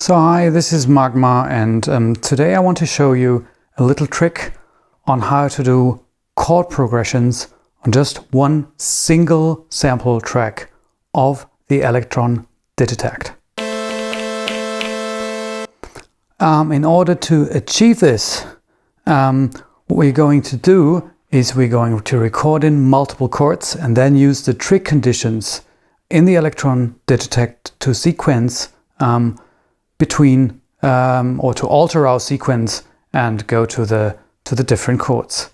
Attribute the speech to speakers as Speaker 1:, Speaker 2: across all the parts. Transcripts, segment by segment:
Speaker 1: So hi, this is Magma, and today I want to show you a little trick on how to do chord progressions on just one single sample track of the Electron Digitakt. In order to achieve this, what we're going to do is we're going to record in multiple chords and then use the trig conditions in the Electron Digitakt to sequence between or to alter our sequence and go to the different chords.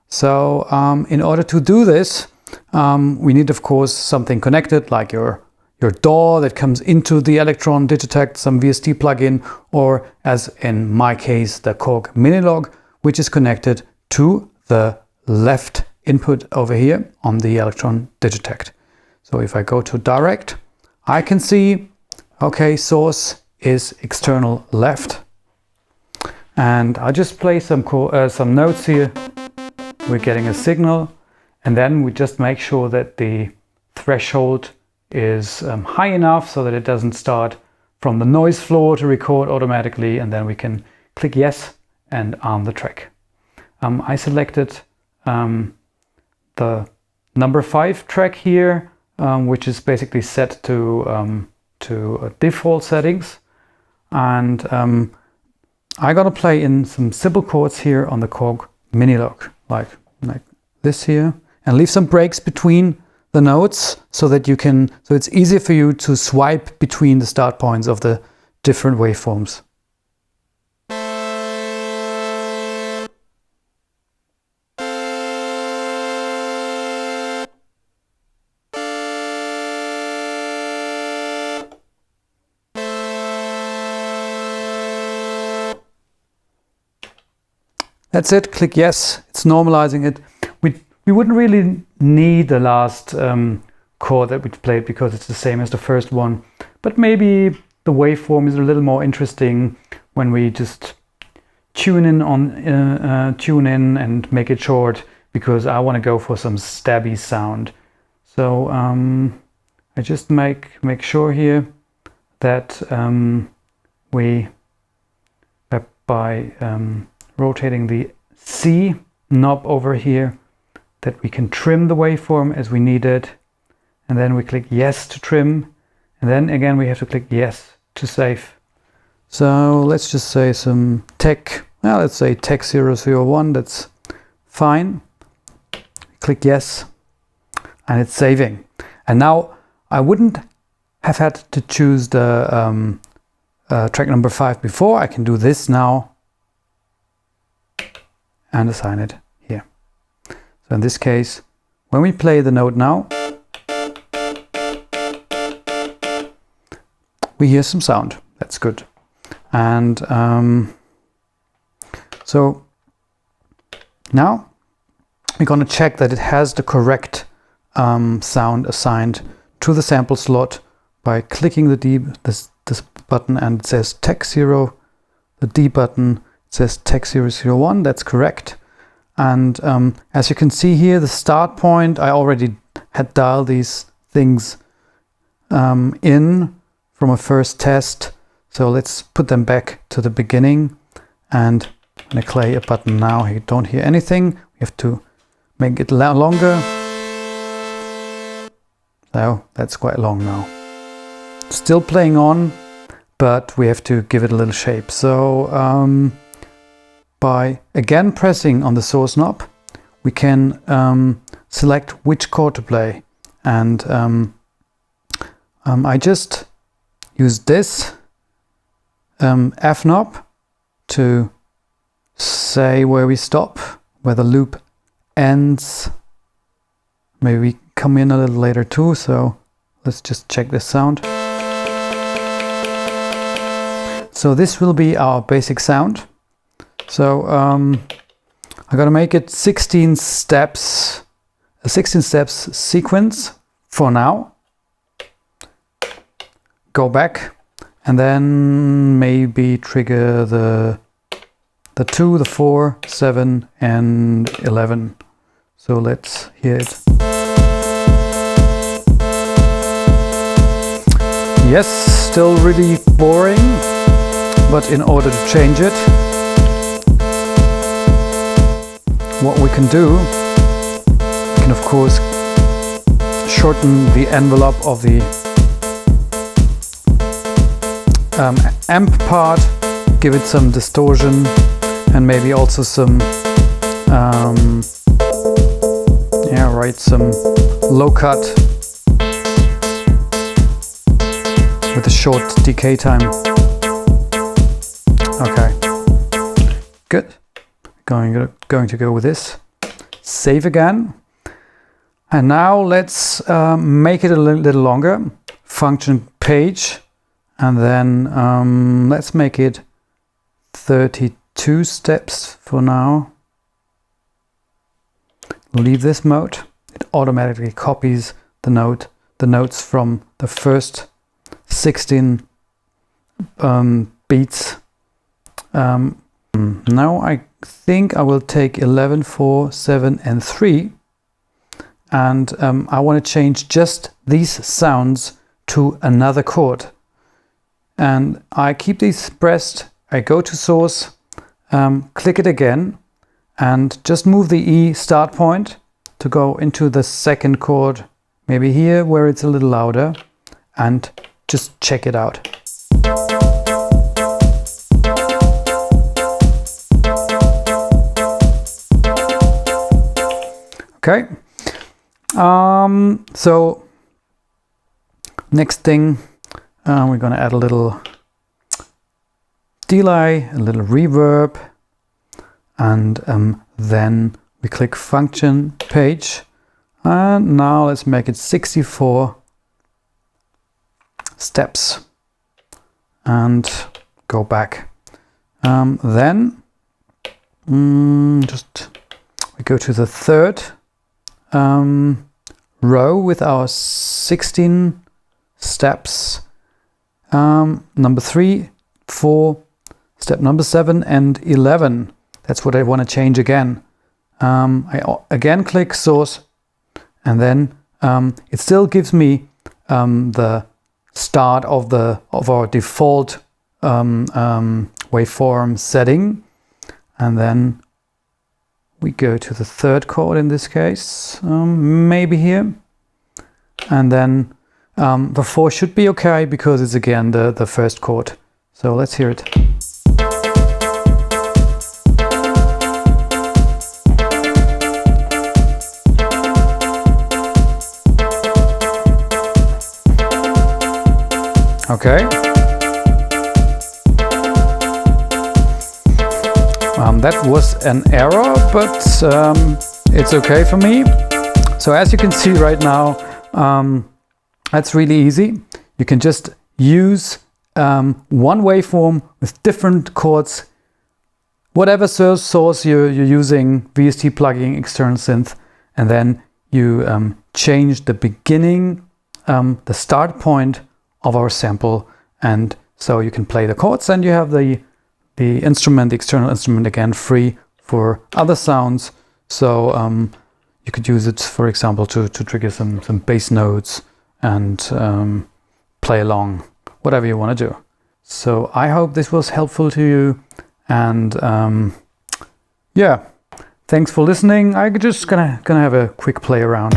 Speaker 1: So in order to do this, we need of course something connected, like your DAW that comes into the Electron Digitakt, some VST plugin, or as in my case the Korg Minilog, which is connected to the left input over here on the Electron Digitakt. So if I go to direct, I can see, okay, source is external left, and I just play some notes here. We're getting a signal, and then we just make sure that the threshold is high enough so that it doesn't start from the noise floor to record automatically, and then we can click yes and arm the track. I selected the number 5 track here, which is basically set to default settings. And I gotta play in some simple chords here on the Korg Minilog, like this here, and leave some breaks between the notes so that so it's easier for you to swipe between the start points of the different waveforms. That's it, click yes, it's normalizing it. We wouldn't really need the last chord that we played because it's the same as the first one, but maybe the waveform is a little more interesting when we just tune in and make it short, because I want to go for some stabby sound. So I just make sure here that by rotating the C knob over here, that we can trim the waveform as we need it, and then we click yes to trim, and then again we have to click yes to save. So let's just say some tech, let's say tech 001, that's fine. Click yes, and it's saving. And now I wouldn't have had to choose the track number 5 before. I can do this now and assign it here. So in this case, when we play the note now, we hear some sound. That's good. And so now we're going to check that it has the correct sound assigned to the sample slot by clicking this button, and it says tech 0, the D button, it says tech 001, that's correct. And as you can see here, the start point, I already had dialed these things in from a first test. So let's put them back to the beginning. And when I play a button now, you don't hear anything. We have to make it longer. So that's quite long now. Still playing on, but we have to give it a little shape. So by again pressing on the source knob, we can select which chord to play. And I just use this F knob to say where we stop, where the loop ends. Maybe we come in a little later too, so let's just check this sound. So this will be our basic sound. So I gotta make it 16 steps, a 16 steps sequence for now. Go back and then maybe trigger the 2, the 4, 7 and 11. So let's hear it. Yes, still really boring. But in order to change it, what we can do, we can of course shorten the envelope of the amp part, give it some distortion and maybe also some some low cut with a short decay time. Okay, good. Going to go with this. Save again. And now let's make it a little longer. Function page, and then let's make it 32 steps for now. Leave this mode. It automatically copies the notes from the first 16 beats. Now I think I will take 11, 4, 7 and 3, and I want to change just these sounds to another chord. And I keep these pressed, I go to source, click it again, and just move the E start point to go into the second chord, maybe here where it's a little louder, and just check it out. Okay, so next thing, we're gonna add a little delay, a little reverb, and then we click function page, and now let's make it 64 steps and go back. Then we go to the third row with our 16 steps, number 3, 4, step number 7 and 11. That's what I want to change again. I again click source, and then it still gives me the start of our default waveform setting, and then we go to the third chord in this case, maybe here, and then the 4 should be okay because it's again the first chord. So let's hear it. Okay. That was an error, but it's okay for me. So as you can see right now, that's really easy. You can just use one waveform with different chords, whatever source you're using, VST plugin, external synth, and then you change the beginning, the start point of our sample, and so you can play the chords, and you have the instrument, the external instrument again free for other sounds. So you could use it, for example, to trigger some bass notes and play along, whatever you want to do. So I hope this was helpful to you, and yeah, thanks for listening. I'm just gonna have a quick play around.